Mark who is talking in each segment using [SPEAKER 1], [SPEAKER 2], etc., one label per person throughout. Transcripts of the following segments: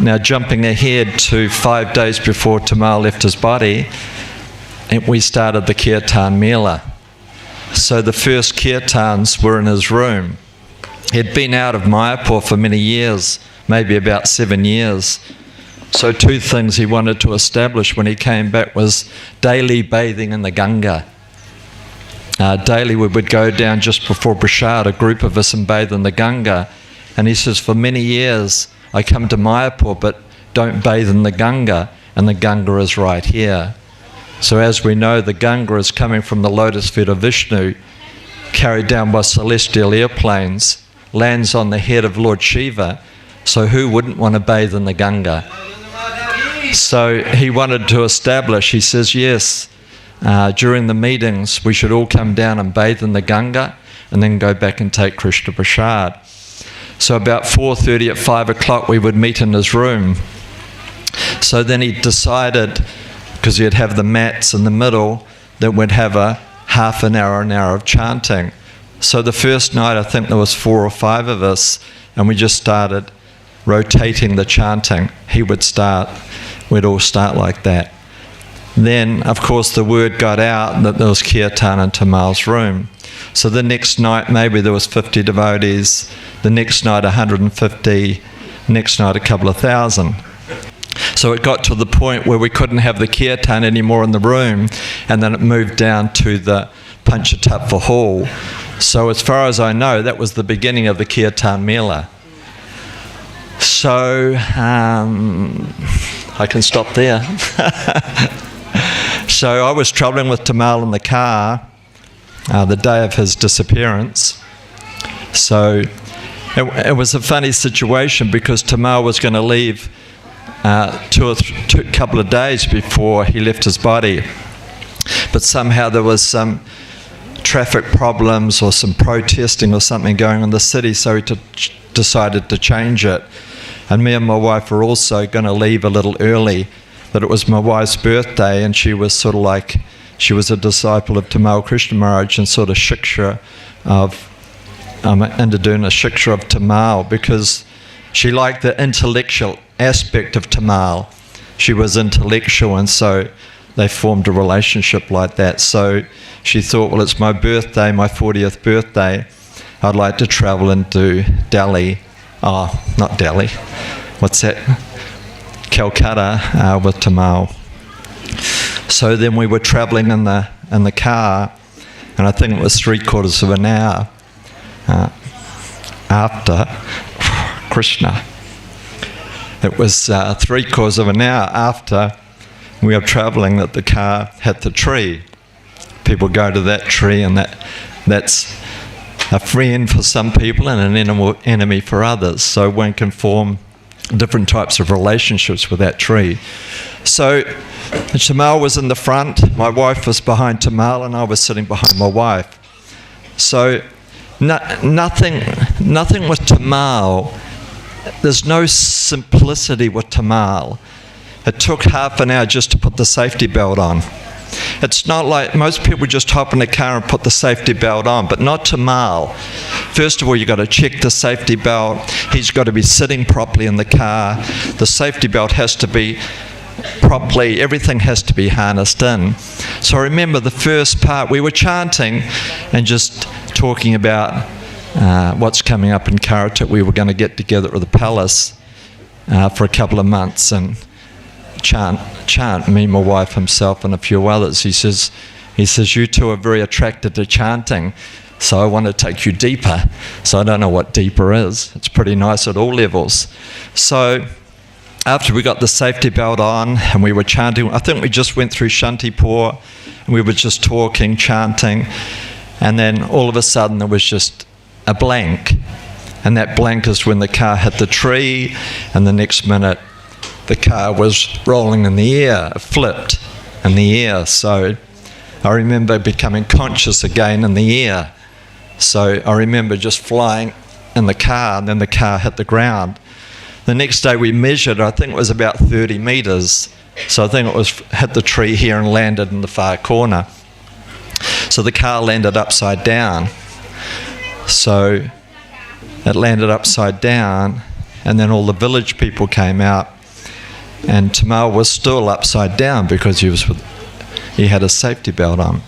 [SPEAKER 1] Now, jumping ahead to 5 days before Tamal left his body, we started the Kirtan Mela. So the first Kirtans were in his room. He'd been out of Mayapur for many years, maybe about 7 years. So 2 things he wanted to establish when he came back was daily bathing in the Ganga. Daily we would go down just before Prashad, a group of us, and bathe in the Ganga. And he says, for many years I come to Mayapur but don't bathe in the Ganga, and the Ganga is right here. So as we know, the Ganga is coming from the lotus feet of Vishnu, carried down by celestial airplanes, lands on the head of Lord Shiva. So who wouldn't want to bathe in the Ganga? So he wanted to establish, he says, yes, during the meetings we should all come down and bathe in the Ganga and then go back and take Krishna Prasad. So about 4:30 at 5 o'clock we would meet in his room. So then he decided, because he'd have the mats in the middle, that we'd have a half an hour of chanting. So the first night I think there was 4 or 5 of us, and we just started rotating the chanting. He would start, we'd all start like that. Then, of course, the word got out that there was Kirtan in Tamal's room. So the next night, maybe there was 50 devotees. The next night, 150. Next night, a couple of thousand. So it got to the point where we couldn't have the Kirtan anymore in the room, and then it moved down to the Panchatattva hall. So as far as I know, that was the beginning of the Kirtan Mela. So, I can stop there. So I was travelling with Tamal in the car the day of his disappearance. So it was a funny situation because Tamal was going to leave couple of days before he left his body. But somehow there was some traffic problems or some protesting or something going on in the city, so he decided to change it. And me and my wife were also going to leave a little early, but it was my wife's birthday, and she was sort of like, she was a disciple of Tamal Krishna Maharaj and sort of shiksha of, into doing a shiksha of Tamal, because she liked the intellectual aspect of Tamal. She was intellectual, and so they formed a relationship like that. So she thought, well, it's my birthday, my 40th birthday. I'd like to travel into Delhi. Oh, not Delhi. What's that? Calcutta with Tamal. So then we were travelling in the car, and I think it was 3/4 of an hour after Krishna. It was 3/4 of an hour after we were travelling that the car hit the tree. People go to that tree, and that's a friend for some people and an enemy for others. So one can form different types of relationships with that tree. So Tamal was in the front, my wife was behind Tamal, and I was sitting behind my wife. So nothing with Tamal. There's no simplicity with Tamal. It took half an hour just to put the safety belt on. It's not like most people just hop in the car and put the safety belt on, but not Tamal. First of all, you've got to check the safety belt. He's got to be sitting properly in the car. The safety belt has to be properly, everything has to be harnessed in. So I remember the first part, we were chanting and just talking about what's coming up in Karatuk. We were going to get together at the palace for a couple of months and chant, me, my wife, himself, and a few others. He says, you two are very attracted to chanting, so I want to take you deeper. So I don't know what deeper is. It's pretty nice at all levels. So after we got the safety belt on and we were chanting, I think we just went through Shantipur, and we were just talking, chanting, and then all of a sudden there was just a blank. And that blank is when the car hit the tree, and the next minute the car was rolling in the air, it flipped in the air. So I remember becoming conscious again in the air. So I remember just flying in the car, and then the car hit the ground. The next day we measured, I think it was about 30 metres. So I think it was hit the tree here and landed in the far corner. So the car landed upside down. So it landed upside down, and then all the village people came out, and Tamal was still upside down because he had a safety belt on.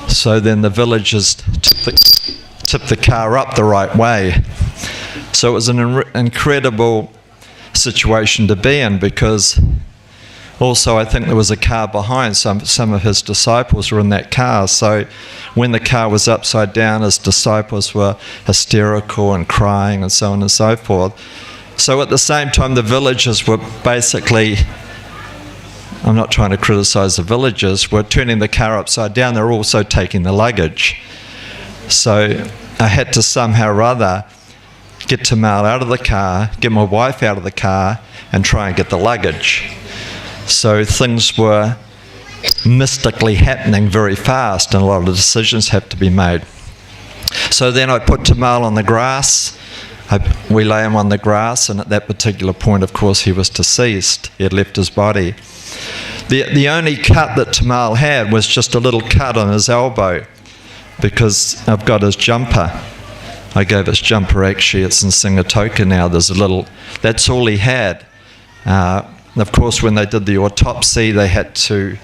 [SPEAKER 1] So then the villagers tipped the car up the right way. So it was an incredible situation to be in, because also I think there was a car behind. Some of his disciples were in that car. So when the car was upside down, his disciples were hysterical and crying and so on and so forth. So at the same time, the villagers were basically, I'm not trying to criticize the villagers, were turning the car upside down. They're also taking the luggage. So I had to somehow or other get Tamal out of the car, get my wife out of the car, and try and get the luggage. So things were mystically happening very fast, and a lot of decisions had to be made. So then I put Tamal on the grass. We lay him on the grass, and at that particular point, of course, he was deceased. He had left his body. The only cut that Tamal had was just a little cut on his elbow, because I've got his jumper. I gave his jumper, actually, it's in Singatoka now. There's a little, that's all he had. Of course, when they did the autopsy, they had to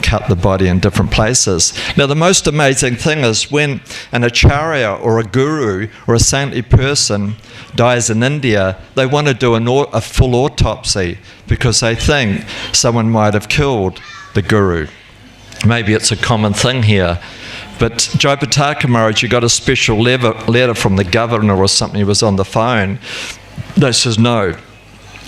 [SPEAKER 1] cut the body in different places. Now, the most amazing thing is when an acharya or a guru or a saintly person dies in India, they want to do a full autopsy, because they think someone might have killed the guru. Maybe it's a common thing here. But Jayapataka Maharaj, got a special letter from the governor or something. He was on the phone. They says, no,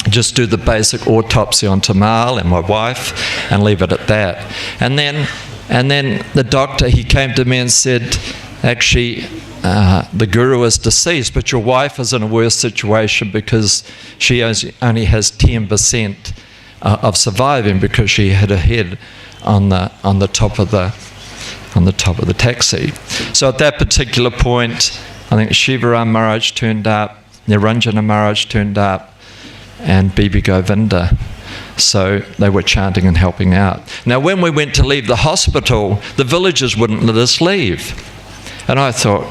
[SPEAKER 1] just do the basic autopsy on Tamal and my wife and leave it at that. And then the doctor, he came to me and said, actually, the guru is deceased, but your wife is in a worse situation because she only has 10% of surviving, because she had her head on the top of the taxi. So at that particular point, I think Shivaram Maharaj turned up, Niranjana Maharaj turned up, and Bibi Govinda. So they were chanting and helping out. Now, when we went to leave the hospital, the villagers wouldn't let us leave. And I thought,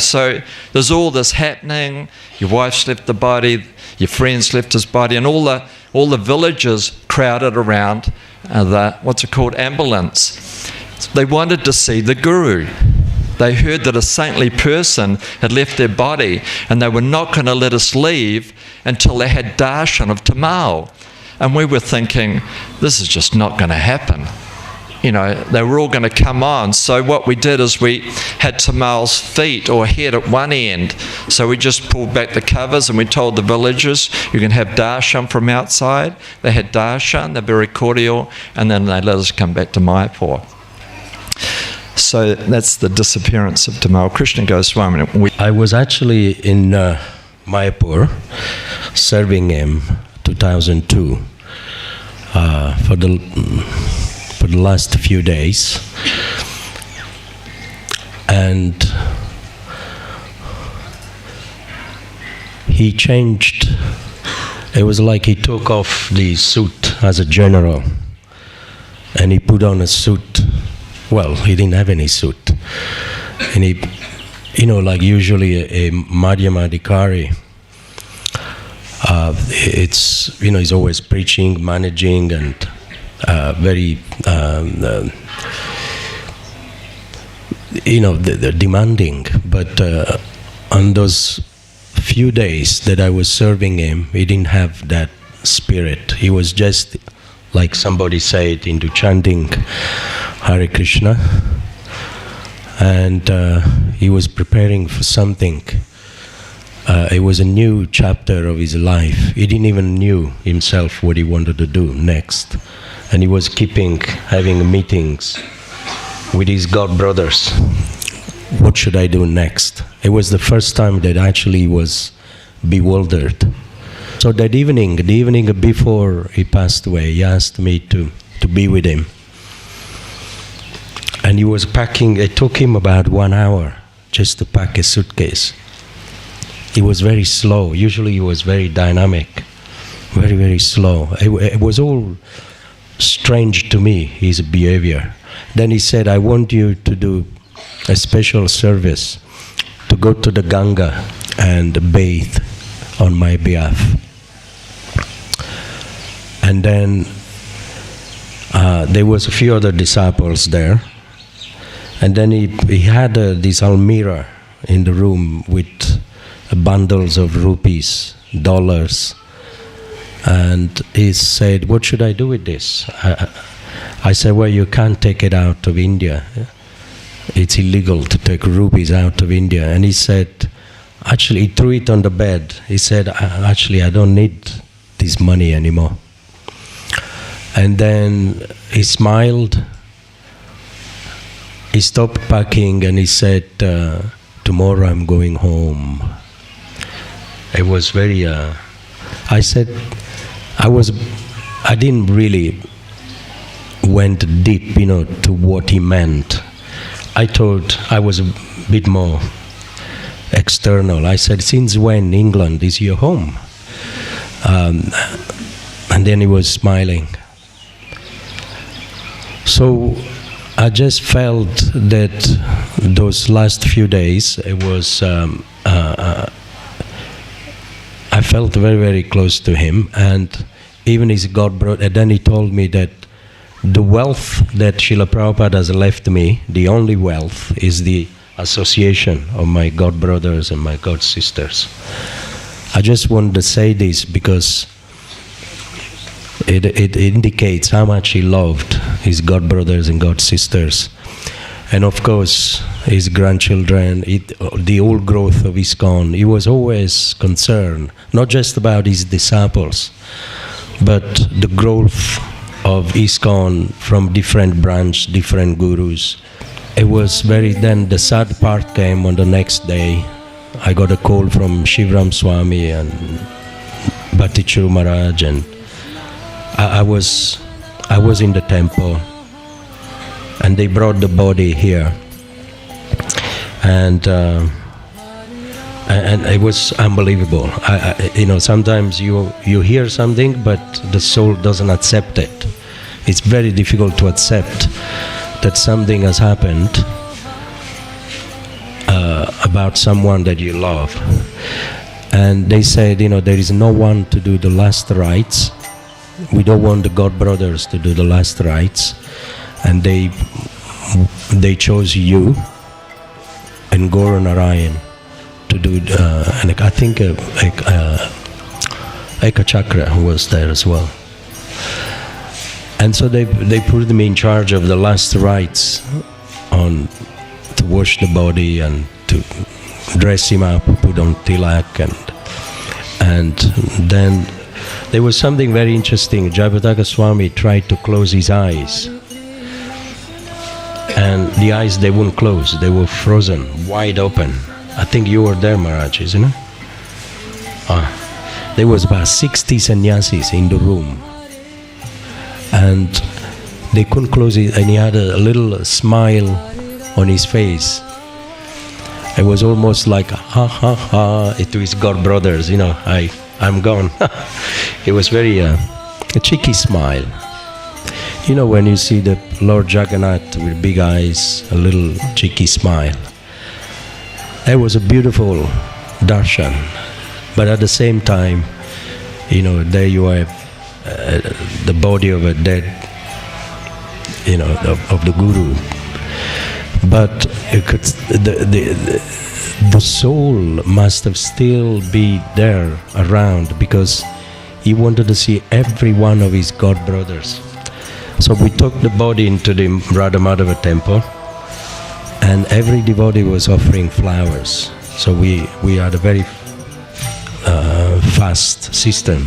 [SPEAKER 1] so there's all this happening. Your wife's left the body, your friend's left his body, and all the villagers crowded around the ambulance. They wanted to see the guru. They heard that a saintly person had left their body, and they were not going to let us leave until they had darshan of Tamal. And we were thinking, this is just not going to happen. They were all going to come on. So what we did is we had Tamal's feet or head at one end. So we just pulled back the covers, and we told the villagers, you can have darshan from outside. They had darshan, they're very cordial, and then they let us come back to Mayapur. So that's the disappearance of Tamal Krishna Goswami.
[SPEAKER 2] I was actually in Mayapur serving him 2002 for the last few days, and he changed. It was like he took off the suit as a general and he put on a suit. Well, he didn't have any suit. And he, like usually a Madhyamadikari, he's always preaching, managing, and very, demanding. But on those few days that I was serving him, he didn't have that spirit. He was just, like somebody said, into chanting Hare Krishna, and he was preparing for something. It was a new chapter of his life. He didn't even knew himself what he wanted to do next, and he was having meetings with his god brothers. What should I do next? It was the first time that actually he was bewildered. So that evening, the evening before he passed away, he asked me to be with him. And he was packing. It took him about 1 hour just to pack his suitcase. He was very slow. Usually he was very dynamic, very, very slow. It was all strange to me, his behavior. Then he said, I want you to do a special service, to go to the Ganga and bathe on my behalf. And then there was a few other disciples there. And then he had this almirah in the room with bundles of rupees, dollars. And he said, what should I do with this? I said, well, you can't take it out of India. It's illegal to take rupees out of India. And he said, actually, he threw it on the bed. He said, actually, I don't need this money anymore. And then he smiled. He stopped packing and he said, tomorrow I'm going home. It was very, I said, I didn't really went deep, to what he meant. I thought I was a bit more external. I said, since when England is your home? And then he was smiling. So I just felt that those last few days, it was, I felt very, very close to him, and even his God brother, and then he told me that the wealth that Srila Prabhupada has left me, the only wealth, is the association of my God brothers and my God sisters. I just wanted to say this because it indicates how much he loved his God brothers and God sisters. And of course, his grandchildren, the old growth of ISKCON. He was always concerned, not just about his disciples, but the growth of ISKCON from different branches, different gurus. It was then the sad part came on the next day. I got a call from Shivram Swami and Bhattichuru Maharaj, and I was in the temple, and they brought the body here, and it was unbelievable. Sometimes you hear something, but the soul doesn't accept it. It's very difficult to accept that something has happened about someone that you love. And they said, there is no one to do the last rites. We don't want the God brothers to do the last rites. And they chose you and Guru Narayan to do, and I think Eka Chakra was there as well. And so they put me in charge of the last rites to wash the body and to dress him up, put on tilak, and then there was something very interesting. Jayapataka Swami tried to close his eyes, and the eyes, they wouldn't close, they were frozen, wide open. I think you were there, Maharaj, isn't it? There was about 60 sannyasis in the room, and they couldn't close it, and he had a little smile on his face. It was almost like ha ha ha to his God brothers, I'm gone. It was very a cheeky smile. When you see the Lord Jagannath with big eyes, a little cheeky smile. It was a beautiful darshan, but at the same time, there you are, the body of a dead, of the Guru. But the soul must have still be there around, because he wanted to see every one of his God brothers. So we took the body into the Radha Madhava temple, and every devotee was offering flowers. So we had a very fast system.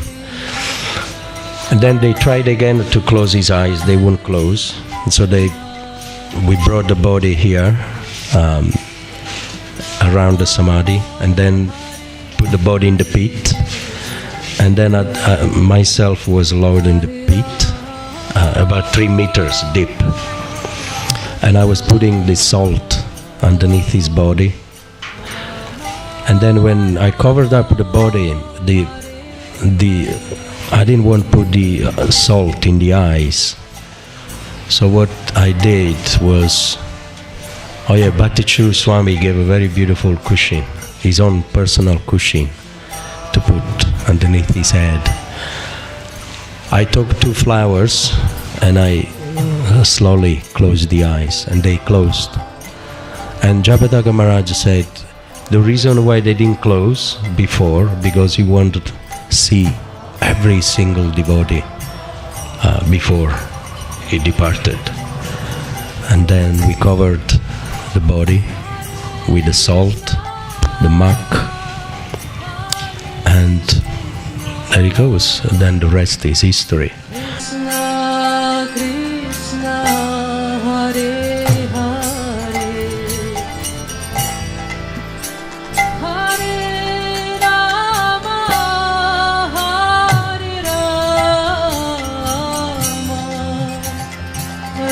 [SPEAKER 2] And then they tried again to close his eyes, they wouldn't close. And so we brought the body here around the samadhi, and then put the body in the pit. And then myself was lowered in the pit, about 3 meters deep. And I was putting the salt underneath his body. And then when I covered up the body, I didn't want to put the salt in the eyes. So what I did was, Bhattichuru Swami gave a very beautiful cushion, his own personal cushion, to put underneath his head. I took 2 flowers and I slowly closed the eyes, and they closed. And Jabadaga Maharaj said, the reason why they didn't close before, because he wanted to see every single devotee before he departed. And then we covered the body with the salt, the muck, and there it goes. And then the rest is history.
[SPEAKER 3] Krishna, Krishna, Hare Hare, Hare Rama, Hare Rama,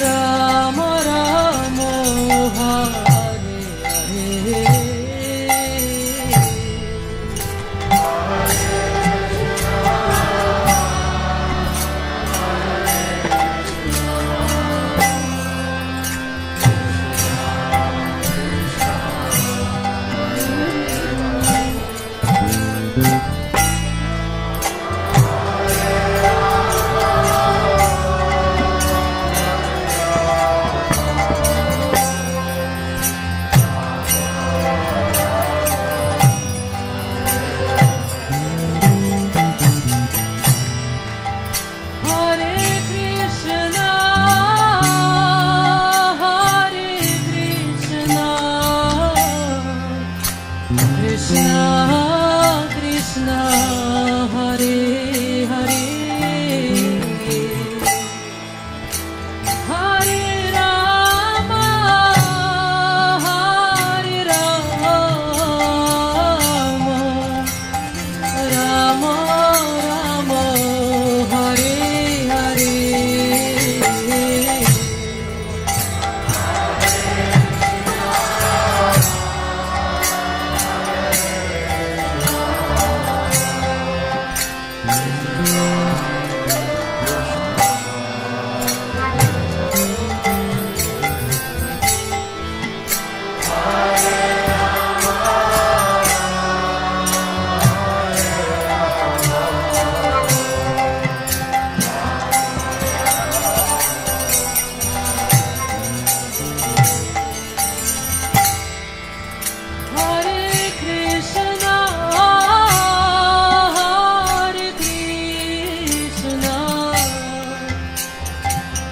[SPEAKER 3] Rama Rama, Hare Hare. Krishna, Krishna, Hare Hare, Hare Rama, Hare Rama, Rama Rama, Hare Hare.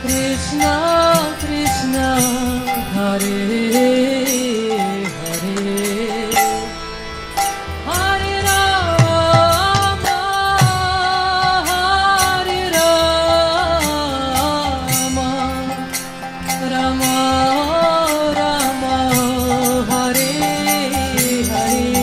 [SPEAKER 3] Krishna, Krishna, Hare Hare, Hare Rama, Hare Rama, Rama Rama, Hare Hare.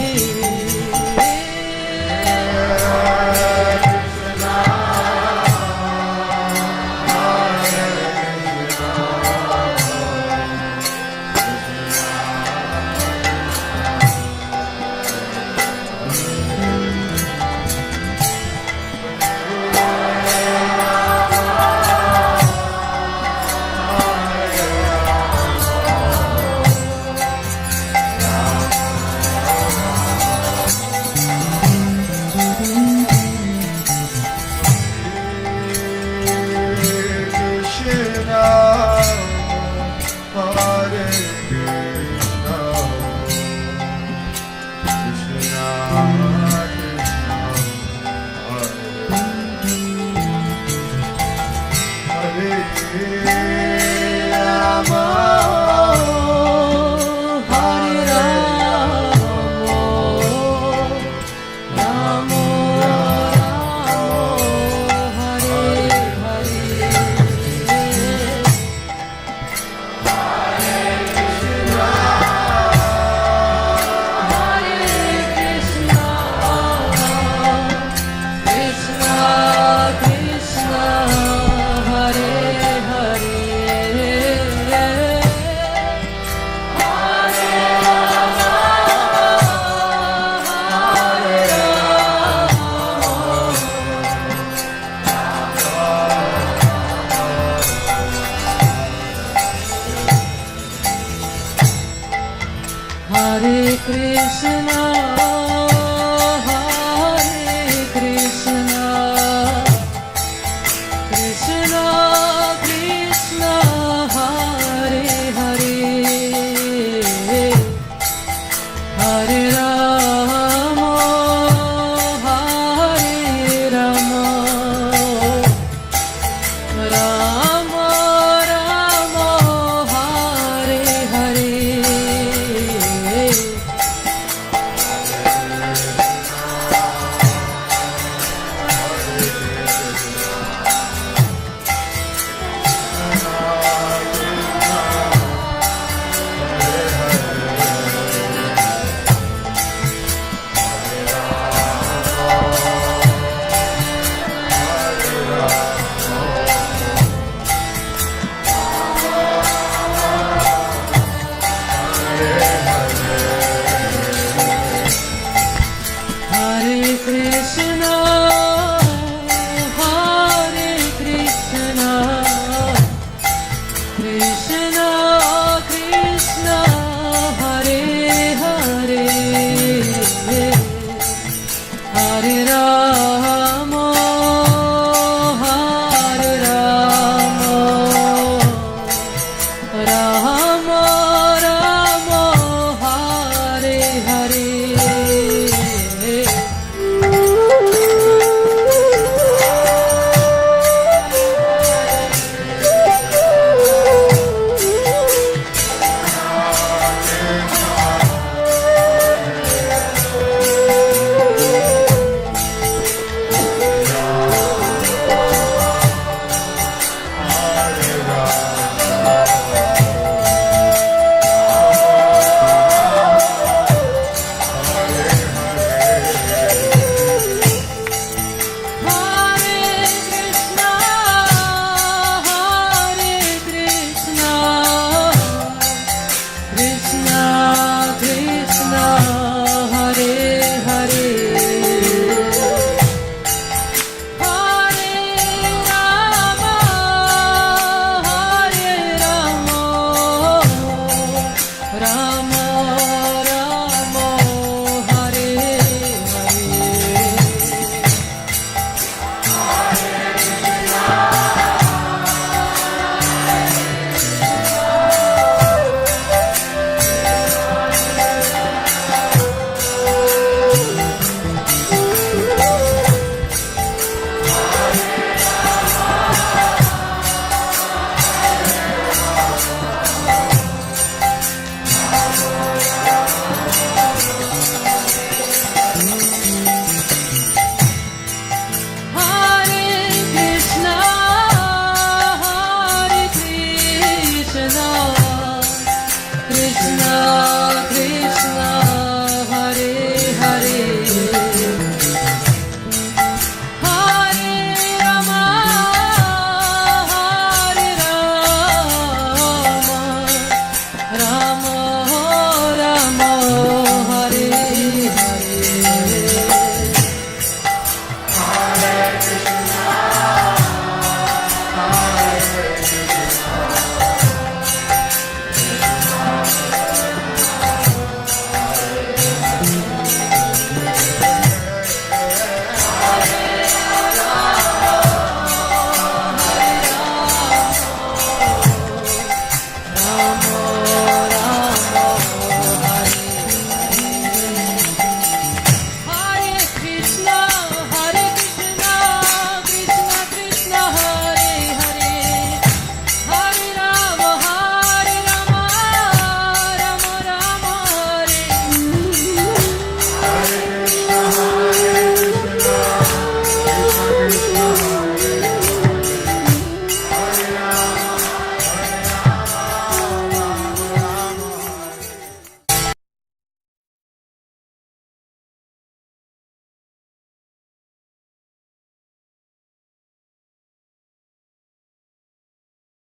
[SPEAKER 3] Hare Krishna.